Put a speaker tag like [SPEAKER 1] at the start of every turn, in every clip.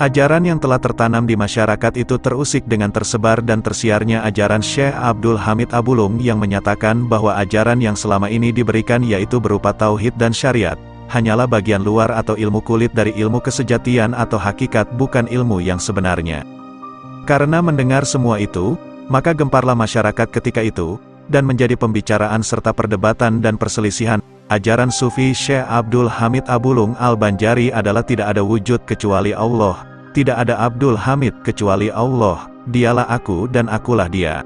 [SPEAKER 1] Ajaran yang telah tertanam di masyarakat itu terusik dengan tersebar dan tersiarnya ajaran Syekh Abdul Hamid Abulung yang menyatakan bahwa ajaran yang selama ini diberikan yaitu berupa tauhid dan syariat, hanyalah bagian luar atau ilmu kulit dari ilmu kesejatian atau hakikat, bukan ilmu yang sebenarnya. Karena mendengar semua itu, maka gemparlah masyarakat ketika itu, dan menjadi pembicaraan serta perdebatan dan perselisihan. Ajaran Sufi Syekh Abdul Hamid Abulung Al-Banjari adalah tidak ada wujud kecuali Allah, tidak ada Abdul Hamid kecuali Allah, dialah aku dan akulah dia.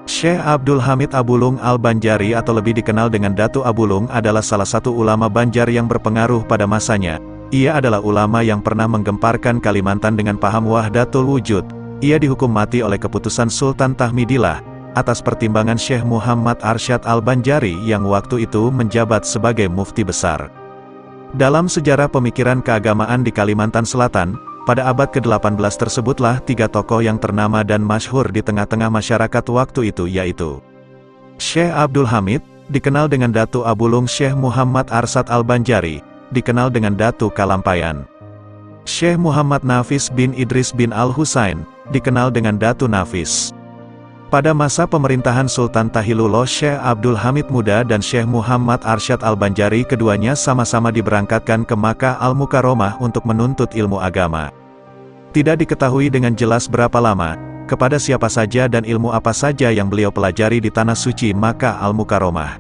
[SPEAKER 1] Syekh Abdul Hamid Abulung Al-Banjari atau lebih dikenal dengan Datu Abulung adalah salah satu ulama Banjar yang berpengaruh pada masanya. Ia adalah ulama yang pernah menggemparkan Kalimantan dengan paham wahdatul wujud. Ia dihukum mati oleh keputusan Sultan Tahmidillah, atas pertimbangan Syekh Muhammad Arsyad Al-Banjari yang waktu itu menjabat sebagai mufti besar. Dalam sejarah pemikiran keagamaan di Kalimantan Selatan, pada abad ke-18 tersebutlah tiga tokoh yang ternama dan masyhur di tengah-tengah masyarakat waktu itu yaitu Syekh Abdul Hamid, dikenal dengan Datu Abulung, Syekh Muhammad Arsyad Al-Banjari, dikenal dengan Datu Kalampayan. Syekh Muhammad Nafis bin Idris bin Al-Husain, dikenal dengan Datu Nafis. Pada masa pemerintahan Sultan Tahilullah, Syekh Abdul Hamid Muda dan Syekh Muhammad Arsyad Al-Banjari keduanya sama-sama diberangkatkan ke Makkah Al-Mukarramah untuk menuntut ilmu agama. Tidak diketahui dengan jelas berapa lama, kepada siapa saja dan ilmu apa saja yang beliau pelajari di tanah suci Makkah Al-Mukarramah.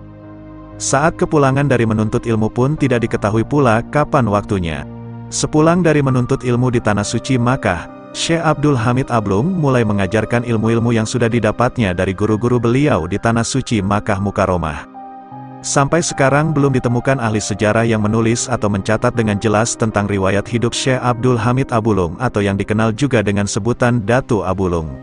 [SPEAKER 1] Saat kepulangan dari menuntut ilmu pun tidak diketahui pula kapan waktunya. Sepulang dari menuntut ilmu di tanah suci Makkah, Syekh Abdul Hamid Abulung mulai mengajarkan ilmu-ilmu yang sudah didapatnya dari guru-guru beliau di tanah suci Makkah Mukarramah. Sampai sekarang belum ditemukan ahli sejarah yang menulis atau mencatat dengan jelas tentang riwayat hidup Syekh Abdul Hamid Abulung atau yang dikenal juga dengan sebutan Datu Abulung.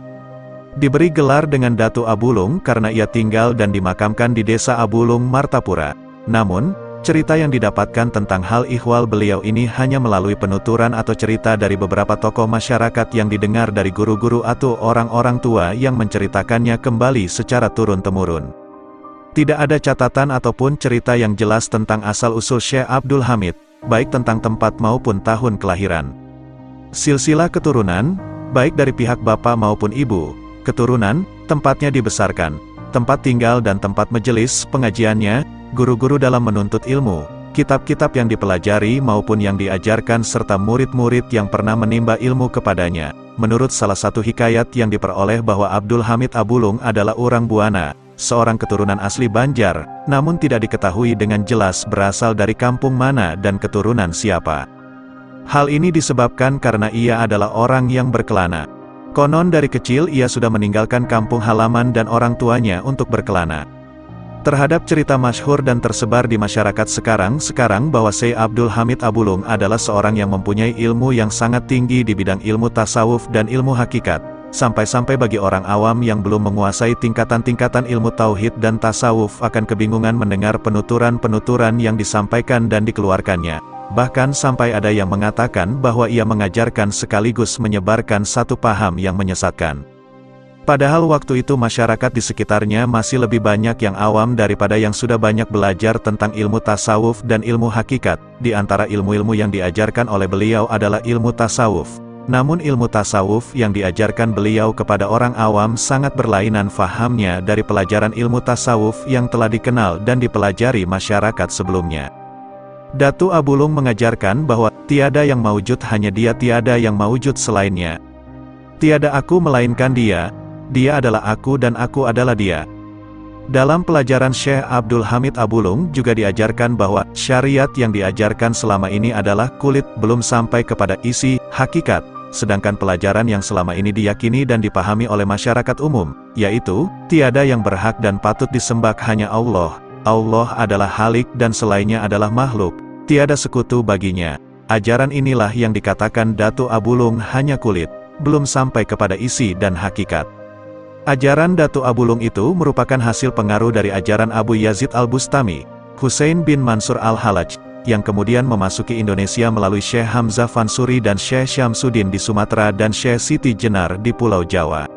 [SPEAKER 1] Diberi gelar dengan Datu Abulung karena ia tinggal dan dimakamkan di desa Abulung, Martapura. Namun, cerita yang didapatkan tentang hal ihwal beliau ini hanya melalui penuturan atau cerita dari beberapa tokoh masyarakat yang didengar dari guru-guru atau orang-orang tua yang menceritakannya kembali secara turun-temurun. Tidak ada catatan ataupun cerita yang jelas tentang asal-usul Syekh Abdul Hamid, baik tentang tempat maupun tahun kelahiran. Silsilah keturunan, baik dari pihak bapak maupun ibu, keturunan, tempatnya dibesarkan, tempat tinggal dan tempat majelis pengajiannya, guru-guru dalam menuntut ilmu, kitab-kitab yang dipelajari maupun yang diajarkan serta murid-murid yang pernah menimba ilmu kepadanya. Menurut salah satu hikayat yang diperoleh bahwa Abdul Hamid Abulung adalah orang Buana, seorang keturunan asli Banjar, namun tidak diketahui dengan jelas berasal dari kampung mana dan keturunan siapa. Hal ini disebabkan karena ia adalah orang yang berkelana. Konon dari kecil ia sudah meninggalkan kampung halaman dan orang tuanya untuk berkelana. Terhadap cerita masyhur dan tersebar di masyarakat sekarang bahwa Syekh Abdul Hamid Abulung adalah seorang yang mempunyai ilmu yang sangat tinggi di bidang ilmu tasawuf dan ilmu hakikat, sampai-sampai bagi orang awam yang belum menguasai tingkatan-tingkatan ilmu tauhid dan tasawuf akan kebingungan mendengar penuturan-penuturan yang disampaikan dan dikeluarkannya. Bahkan sampai ada yang mengatakan bahwa ia mengajarkan sekaligus menyebarkan satu paham yang menyesatkan. Padahal waktu itu masyarakat di sekitarnya masih lebih banyak yang awam daripada yang sudah banyak belajar tentang ilmu tasawuf dan ilmu hakikat. Di antara ilmu-ilmu yang diajarkan oleh beliau adalah ilmu tasawuf. Namun ilmu tasawuf yang diajarkan beliau kepada orang awam sangat berlainan fahamnya dari pelajaran ilmu tasawuf yang telah dikenal dan dipelajari masyarakat sebelumnya. Datu Abulung mengajarkan bahwa tiada yang maujud hanya dia, tiada yang maujud selainnya. Tiada aku melainkan dia. Dia adalah aku dan aku adalah dia. Dalam pelajaran Syekh Abdul Hamid Abulung juga diajarkan bahwa syariat yang diajarkan selama ini adalah kulit, belum sampai kepada isi, hakikat. Sedangkan pelajaran yang selama ini diyakini dan dipahami oleh masyarakat umum, yaitu, tiada yang berhak dan patut disembah hanya Allah. Allah adalah Halik dan selainnya adalah makhluk. Tiada sekutu baginya. Ajaran inilah yang dikatakan Datu Abulung hanya kulit, belum sampai kepada isi dan hakikat. Ajaran Datu Abulung itu merupakan hasil pengaruh dari ajaran Abu Yazid Al-Bustami, Husain bin Mansur Al-Halaj, yang kemudian memasuki Indonesia melalui Syekh Hamzah Fansuri dan Syekh Syamsuddin di Sumatera dan Syekh Siti Jenar di Pulau Jawa.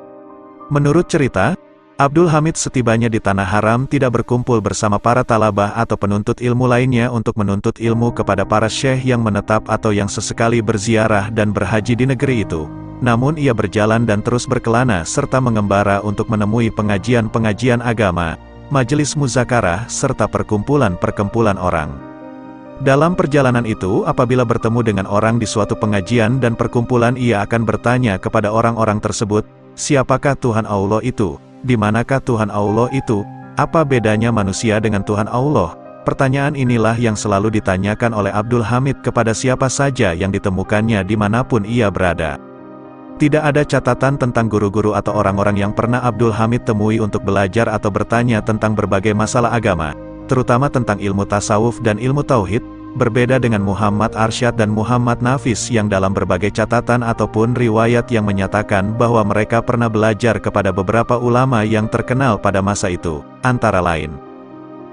[SPEAKER 1] Menurut cerita, Abdul Hamid setibanya di Tanah Haram tidak berkumpul bersama para talabah atau penuntut ilmu lainnya untuk menuntut ilmu kepada para syekh yang menetap atau yang sesekali berziarah dan berhaji di negeri itu. Namun ia berjalan dan terus berkelana serta mengembara untuk menemui pengajian-pengajian agama, majelis muzakarah, serta perkumpulan-perkumpulan orang. Dalam perjalanan itu, apabila bertemu dengan orang di suatu pengajian dan perkumpulan, ia akan bertanya kepada orang-orang tersebut, siapakah Tuhan Allah itu? Di manakah Tuhan Allah itu? Apa bedanya manusia dengan Tuhan Allah? Pertanyaan inilah yang selalu ditanyakan oleh Abdul Hamid kepada siapa saja yang ditemukannya dimanapun ia berada. Tidak ada catatan tentang guru-guru atau orang-orang yang pernah Abdul Hamid temui untuk belajar atau bertanya tentang berbagai masalah agama, terutama tentang ilmu tasawuf dan ilmu tauhid, berbeda dengan Muhammad Arsyad dan Muhammad Nafis yang dalam berbagai catatan ataupun riwayat yang menyatakan bahwa mereka pernah belajar kepada beberapa ulama yang terkenal pada masa itu, antara lain.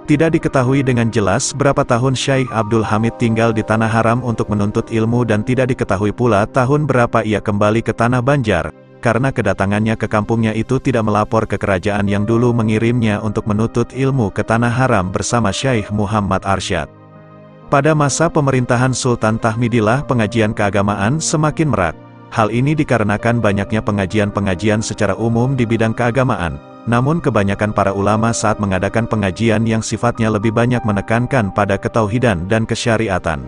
[SPEAKER 1] Tidak diketahui dengan jelas berapa tahun Syekh Abdul Hamid tinggal di Tanah Haram untuk menuntut ilmu dan tidak diketahui pula tahun berapa ia kembali ke Tanah Banjar, karena kedatangannya ke kampungnya itu tidak melapor ke kerajaan yang dulu mengirimnya untuk menuntut ilmu ke Tanah Haram bersama Syekh Muhammad Arsyad. Pada masa pemerintahan Sultan Tahmidillah, pengajian keagamaan semakin marak. Hal ini dikarenakan banyaknya pengajian-pengajian secara umum di bidang keagamaan, namun kebanyakan para ulama saat mengadakan pengajian yang sifatnya lebih banyak menekankan pada ketauhidan dan kesyariatan.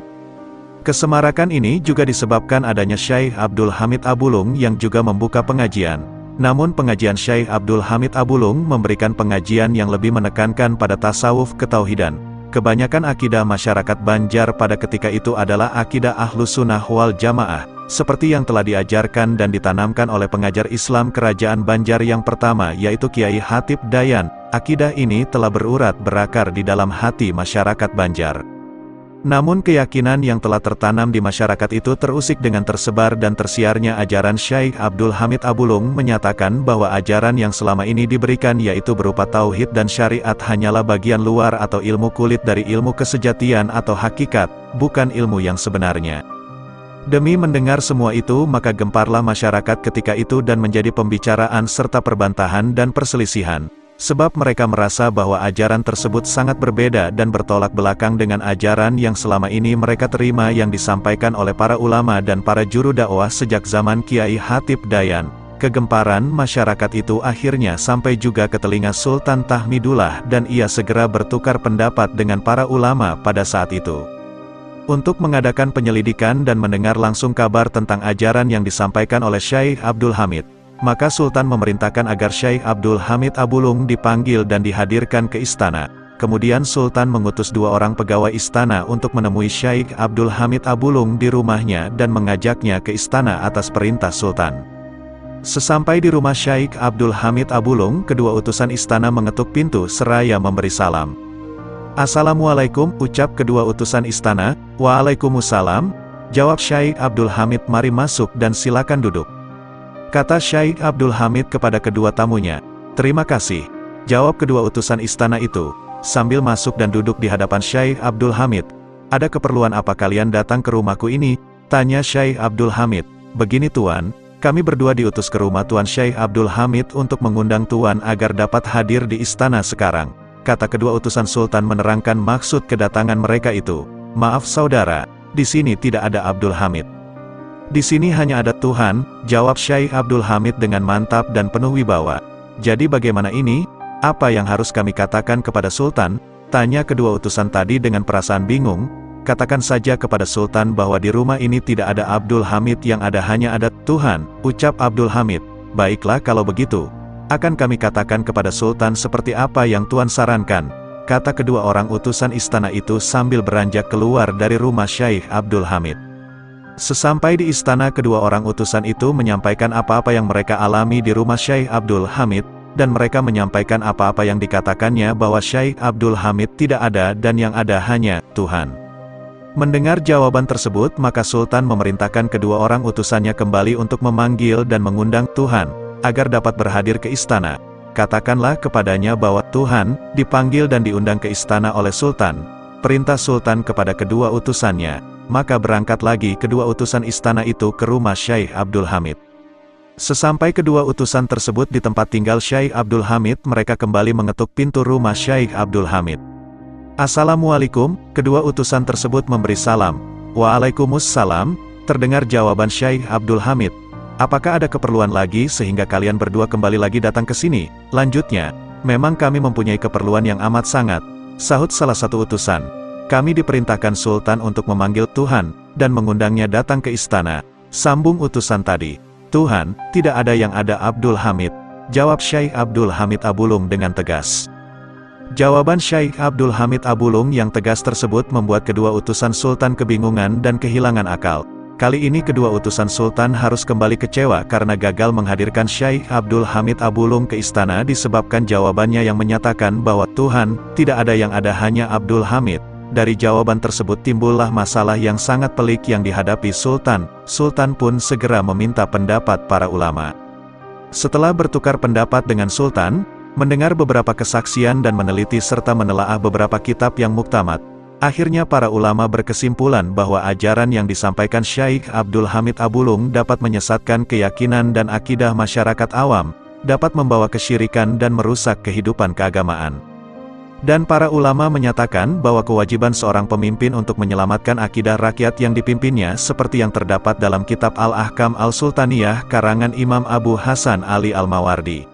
[SPEAKER 1] Kesemarakan ini juga disebabkan adanya Syekh Abdul Hamid Abulung yang juga membuka pengajian. Namun pengajian Syekh Abdul Hamid Abulung memberikan pengajian yang lebih menekankan pada tasawuf ketauhidan. Kebanyakan akidah masyarakat Banjar pada ketika itu adalah akidah Ahlus Sunnah wal Jamaah, seperti yang telah diajarkan dan ditanamkan oleh pengajar Islam kerajaan Banjar yang pertama yaitu Kiai Hatib Dayan. Akidah ini telah berurat berakar di dalam hati masyarakat Banjar. Namun keyakinan yang telah tertanam di masyarakat itu terusik dengan tersebar dan tersiarnya ajaran Syekh Abdul Hamid Abulung menyatakan bahwa ajaran yang selama ini diberikan yaitu berupa tauhid dan syariat hanyalah bagian luar atau ilmu kulit dari ilmu kesejatian atau hakikat, bukan ilmu yang sebenarnya. Demi mendengar semua itu maka gemparlah masyarakat ketika itu dan menjadi pembicaraan serta perbantahan dan perselisihan. Sebab mereka merasa bahwa ajaran tersebut sangat berbeda dan bertolak belakang dengan ajaran yang selama ini mereka terima yang disampaikan oleh para ulama dan para juru dakwah sejak zaman Kiai Hatib Dayan. Kegemparan masyarakat itu akhirnya sampai juga ke telinga Sultan Tahmidullah dan ia segera bertukar pendapat dengan para ulama pada saat itu. Untuk mengadakan penyelidikan dan mendengar langsung kabar tentang ajaran yang disampaikan oleh Syekh Abdul Hamid. Maka Sultan memerintahkan agar Syekh Abdul Hamid Abulung dipanggil dan dihadirkan ke istana. Kemudian Sultan mengutus 2 orang pegawai istana untuk menemui Syekh Abdul Hamid Abulung di rumahnya dan mengajaknya ke istana atas perintah Sultan. Sesampai di rumah Syekh Abdul Hamid Abulung, kedua utusan istana mengetuk pintu seraya memberi salam. "Assalamualaikum," ucap kedua utusan istana. "Waalaikumsalam," jawab Syekh Abdul Hamid, "mari masuk dan silakan duduk." Kata Syekh Abdul Hamid kepada kedua tamunya. "Terima kasih," jawab kedua utusan istana itu, sambil masuk dan duduk di hadapan Syekh Abdul Hamid. "Ada keperluan apa kalian datang ke rumahku ini?" tanya Syekh Abdul Hamid. "Begini Tuan, kami berdua diutus ke rumah Tuan Syekh Abdul Hamid untuk mengundang Tuan agar dapat hadir di istana sekarang," kata kedua utusan Sultan menerangkan maksud kedatangan mereka itu. "Maaf saudara, di sini tidak ada Abdul Hamid. Di sini hanya ada Tuhan," jawab Syekh Abdul Hamid dengan mantap dan penuh wibawa. "Jadi bagaimana ini? Apa yang harus kami katakan kepada Sultan?" tanya kedua utusan tadi dengan perasaan bingung. "Katakan saja kepada Sultan bahwa di rumah ini tidak ada Abdul Hamid, yang ada hanya ada Tuhan," ucap Abdul Hamid. "Baiklah kalau begitu. Akan kami katakan kepada Sultan seperti apa yang Tuan sarankan," kata kedua orang utusan istana itu sambil beranjak keluar dari rumah Syekh Abdul Hamid. Sesampai di istana, kedua orang utusan itu menyampaikan apa-apa yang mereka alami di rumah Syekh Abdul Hamid, dan mereka menyampaikan apa-apa yang dikatakannya bahwa Syekh Abdul Hamid tidak ada dan yang ada hanya Tuhan. Mendengar jawaban tersebut, maka Sultan memerintahkan kedua orang utusannya kembali untuk memanggil dan mengundang Tuhan, agar dapat berhadir ke istana. "Katakanlah kepadanya bahwa Tuhan dipanggil dan diundang ke istana oleh Sultan," perintah Sultan kepada kedua utusannya. Maka berangkat lagi kedua utusan istana itu ke rumah Syekh Abdul Hamid. Sesampai kedua utusan tersebut di tempat tinggal Syekh Abdul Hamid, mereka kembali mengetuk pintu rumah Syekh Abdul Hamid. "Assalamualaikum," kedua utusan tersebut memberi salam. "Waalaikumsalam," terdengar jawaban Syekh Abdul Hamid. "Apakah ada keperluan lagi sehingga kalian berdua kembali lagi datang ke sini?" Lanjutnya, "Memang kami mempunyai keperluan yang amat sangat," sahut salah satu utusan. "Kami diperintahkan Sultan untuk memanggil Tuhan, dan mengundangnya datang ke istana," sambung utusan tadi. "Tuhan, tidak ada yang ada Abdul Hamid," jawab Syekh Abdul Hamid Abulung dengan tegas. Jawaban Syekh Abdul Hamid Abulung yang tegas tersebut membuat kedua utusan Sultan kebingungan dan kehilangan akal. Kali ini kedua utusan Sultan harus kembali kecewa karena gagal menghadirkan Syekh Abdul Hamid Abulung ke istana disebabkan jawabannya yang menyatakan bahwa Tuhan, tidak ada yang ada hanya Abdul Hamid. Dari jawaban tersebut timbullah masalah yang sangat pelik yang dihadapi Sultan. Sultan pun segera meminta pendapat para ulama. Setelah bertukar pendapat dengan Sultan, mendengar beberapa kesaksian dan meneliti serta menelaah beberapa kitab yang muktamad, akhirnya para ulama berkesimpulan bahwa ajaran yang disampaikan Syekh Abdul Hamid Abulung dapat menyesatkan keyakinan dan akidah masyarakat awam, dapat membawa kesyirikan dan merusak kehidupan keagamaan. Dan para ulama menyatakan bahwa kewajiban seorang pemimpin untuk menyelamatkan akidah rakyat yang dipimpinnya seperti yang terdapat dalam kitab Al-Ahkam Al-Sultaniyah karangan Imam Abu Hasan Ali Al-Mawardi.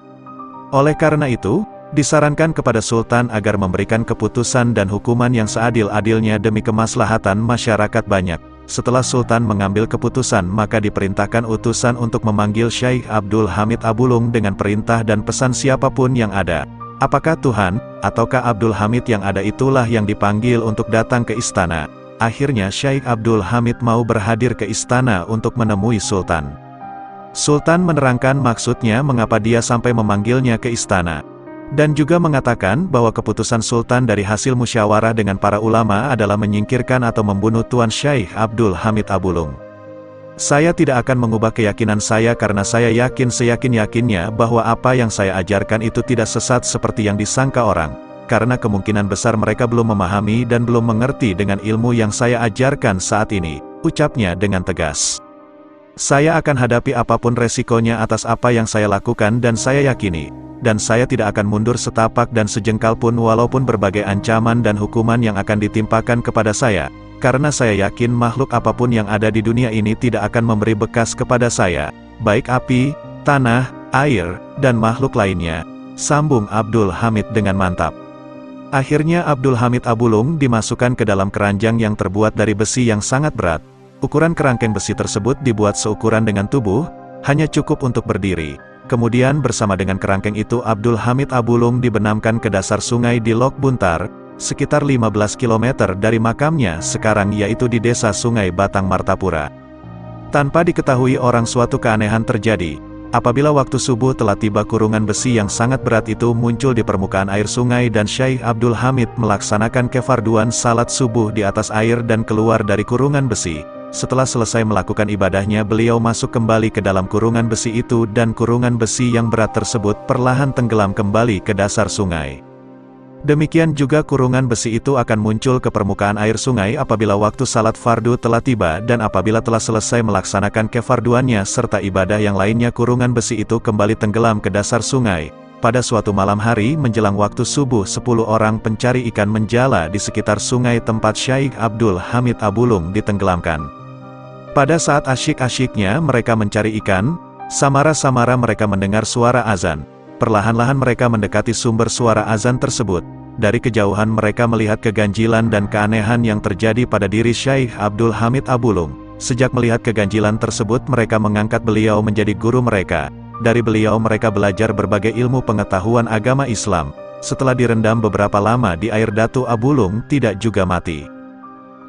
[SPEAKER 1] Oleh karena itu, disarankan kepada Sultan agar memberikan keputusan dan hukuman yang seadil-adilnya demi kemaslahatan masyarakat banyak. Setelah Sultan mengambil keputusan, maka diperintahkan utusan untuk memanggil Syekh Abdul Hamid Abulung dengan perintah dan pesan siapapun yang ada. Apakah Tuhan, ataukah Abdul Hamid yang ada itulah yang dipanggil untuk datang ke istana? Akhirnya Syekh Abdul Hamid mau berhadir ke istana untuk menemui Sultan. Sultan menerangkan maksudnya mengapa dia sampai memanggilnya ke istana. Dan juga mengatakan bahwa keputusan Sultan dari hasil musyawarah dengan para ulama adalah menyingkirkan atau membunuh Tuan Syekh Abdul Hamid Abulung. "Saya tidak akan mengubah keyakinan saya karena saya yakin seyakin-yakinnya bahwa apa yang saya ajarkan itu tidak sesat seperti yang disangka orang, karena kemungkinan besar mereka belum memahami dan belum mengerti dengan ilmu yang saya ajarkan saat ini," ucapnya dengan tegas. "Saya akan hadapi apapun resikonya atas apa yang saya lakukan dan saya yakini, dan saya tidak akan mundur setapak dan sejengkal pun walaupun berbagai ancaman dan hukuman yang akan ditimpakan kepada saya. Karena saya yakin makhluk apapun yang ada di dunia ini tidak akan memberi bekas kepada saya, baik api, tanah, air, dan makhluk lainnya," sambung Abdul Hamid dengan mantap. Akhirnya Abdul Hamid Abulung dimasukkan ke dalam keranjang yang terbuat dari besi yang sangat berat. Ukuran kerangkeng besi tersebut dibuat seukuran dengan tubuh, hanya cukup untuk berdiri. Kemudian bersama dengan kerangkeng itu Abdul Hamid Abulung dibenamkan ke dasar sungai di Lok Buntar, sekitar 15 km dari makamnya sekarang, yaitu di desa Sungai Batang Martapura. Tanpa diketahui orang, suatu keanehan terjadi. Apabila waktu subuh telah tiba, kurungan besi yang sangat berat itu muncul di permukaan air sungai dan Syekh Abdul Hamid melaksanakan kefarduan salat subuh di atas air dan keluar dari kurungan besi. Setelah selesai melakukan ibadahnya, beliau masuk kembali ke dalam kurungan besi itu dan kurungan besi yang berat tersebut perlahan tenggelam kembali ke dasar sungai. Demikian juga kurungan besi itu akan muncul ke permukaan air sungai apabila waktu salat fardu telah tiba dan apabila telah selesai melaksanakan kefarduannya serta ibadah yang lainnya, kurungan besi itu kembali tenggelam ke dasar sungai. Pada suatu malam hari menjelang waktu subuh, 10 orang pencari ikan menjala di sekitar sungai tempat Syekh Abdul Hamid Abulung ditenggelamkan. Pada saat asyik-asyiknya mereka mencari ikan, samara-samara mereka mendengar suara azan. Perlahan-lahan mereka mendekati sumber suara azan tersebut. Dari kejauhan mereka melihat keganjilan dan keanehan yang terjadi pada diri Syekh Abdul Hamid Abulung. Sejak melihat keganjilan tersebut, mereka mengangkat beliau menjadi guru mereka. Dari beliau mereka belajar berbagai ilmu pengetahuan agama Islam. Setelah direndam beberapa lama di air, Datu Abulung tidak juga mati.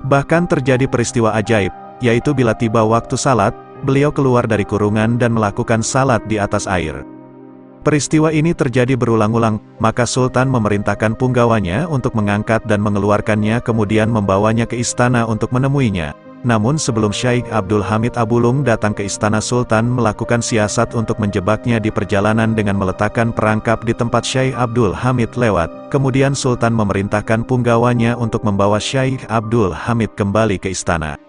[SPEAKER 1] Bahkan terjadi peristiwa ajaib, yaitu bila tiba waktu salat, beliau keluar dari kurungan dan melakukan salat di atas air. Peristiwa ini terjadi berulang-ulang, maka Sultan memerintahkan punggawanya untuk mengangkat dan mengeluarkannya, kemudian membawanya ke istana untuk menemuinya. Namun sebelum Syekh Abdul Hamid Abulung datang ke istana, Sultan melakukan siasat untuk menjebaknya di perjalanan dengan meletakkan perangkap di tempat Syekh Abdul Hamid lewat. Kemudian Sultan memerintahkan punggawanya untuk membawa Syekh Abdul Hamid kembali ke istana.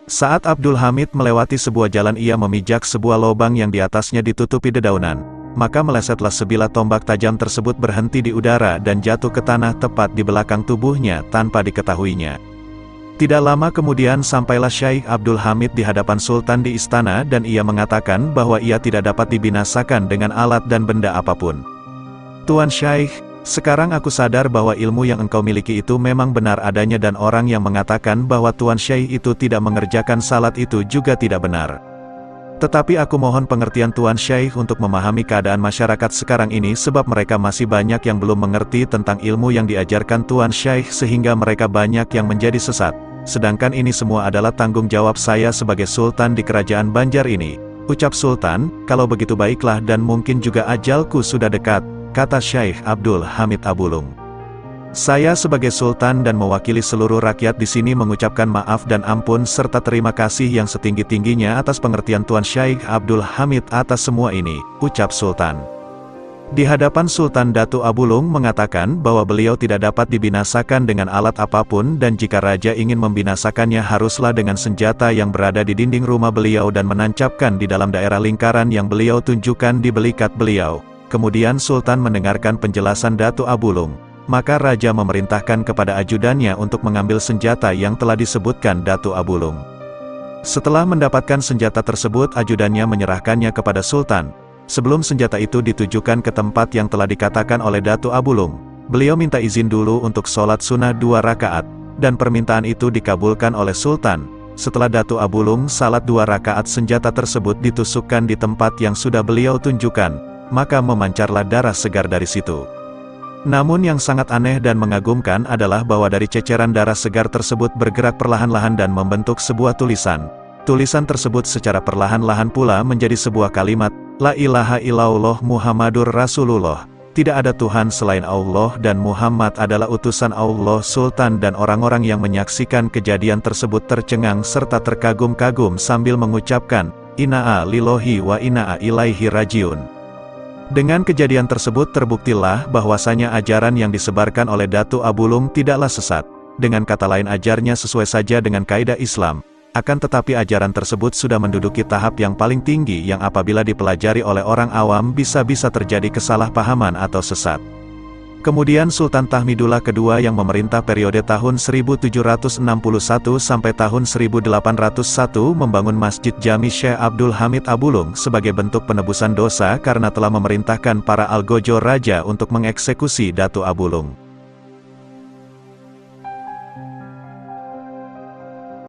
[SPEAKER 1] Saat Abdul Hamid melewati sebuah jalan, ia memijak sebuah lubang yang di atasnya ditutupi dedaunan. Maka melesetlah sebilah tombak tajam tersebut berhenti di udara dan jatuh ke tanah tepat di belakang tubuhnya tanpa diketahuinya. Tidak lama kemudian sampailah Syekh Abdul Hamid di hadapan Sultan di istana dan ia mengatakan bahwa ia tidak dapat dibinasakan dengan alat dan benda apapun. Tuan Syekh, sekarang aku sadar bahwa ilmu yang engkau miliki itu memang benar adanya dan orang yang mengatakan bahwa Tuan Syekh itu tidak mengerjakan salat itu juga tidak benar. Tetapi aku mohon pengertian Tuan Syekh untuk memahami keadaan masyarakat sekarang ini sebab mereka masih banyak yang belum mengerti tentang ilmu yang diajarkan Tuan Syekh sehingga mereka banyak yang menjadi sesat. Sedangkan ini semua adalah tanggung jawab saya sebagai Sultan di kerajaan Banjar ini. Ucap Sultan, kalau begitu baiklah dan mungkin juga ajalku sudah dekat, kata Syekh Abdul Hamid Abulung. Saya sebagai Sultan dan mewakili seluruh rakyat di sini mengucapkan maaf dan ampun serta terima kasih yang setinggi-tingginya atas pengertian Tuan Syekh Abdul Hamid atas semua ini, ucap Sultan. Di hadapan Sultan, Datuk Abulung mengatakan bahwa beliau tidak dapat dibinasakan dengan alat apapun dan jika raja ingin membinasakannya haruslah dengan senjata yang berada di dinding rumah beliau dan menancapkan di dalam daerah lingkaran yang beliau tunjukkan di belikat beliau. Kemudian Sultan mendengarkan penjelasan Datuk Abulung, maka raja memerintahkan kepada ajudannya untuk mengambil senjata yang telah disebutkan Datuk Abulung. Setelah mendapatkan senjata tersebut, ajudannya menyerahkannya kepada Sultan. Sebelum senjata itu ditujukan ke tempat yang telah dikatakan oleh Datuk Abulung, beliau minta izin dulu untuk sholat sunnah 2 rakaat, dan permintaan itu dikabulkan oleh Sultan. Setelah Datuk Abulung salat 2 rakaat, senjata tersebut ditusukkan di tempat yang sudah beliau tunjukkan, maka memancarlah darah segar dari situ. Namun yang sangat aneh dan mengagumkan adalah bahwa dari ceceran darah segar tersebut bergerak perlahan-lahan dan membentuk sebuah tulisan. Tulisan tersebut secara perlahan-lahan pula menjadi sebuah kalimat, La ilaha illallah Muhammadur Rasulullah. Tidak ada Tuhan selain Allah dan Muhammad adalah utusan Allah. Sultan dan orang-orang yang menyaksikan kejadian tersebut tercengang serta terkagum-kagum sambil mengucapkan, Inna lillahi wa inna ilaihi rajiun. Dengan kejadian tersebut terbuktilah bahwasanya ajaran yang disebarkan oleh Datuk Abulung tidaklah sesat. Dengan kata lain, ajarnya sesuai saja dengan kaidah Islam. Akan tetapi ajaran tersebut sudah menduduki tahap yang paling tinggi yang apabila dipelajari oleh orang awam bisa-bisa terjadi kesalahpahaman atau sesat. Kemudian Sultan Tahmidullah II yang memerintah periode tahun 1761 sampai tahun 1801 membangun Masjid Jami Syekh Abdul Hamid Abulung sebagai bentuk penebusan dosa karena telah memerintahkan para algojo raja untuk mengeksekusi Datuk Abulung.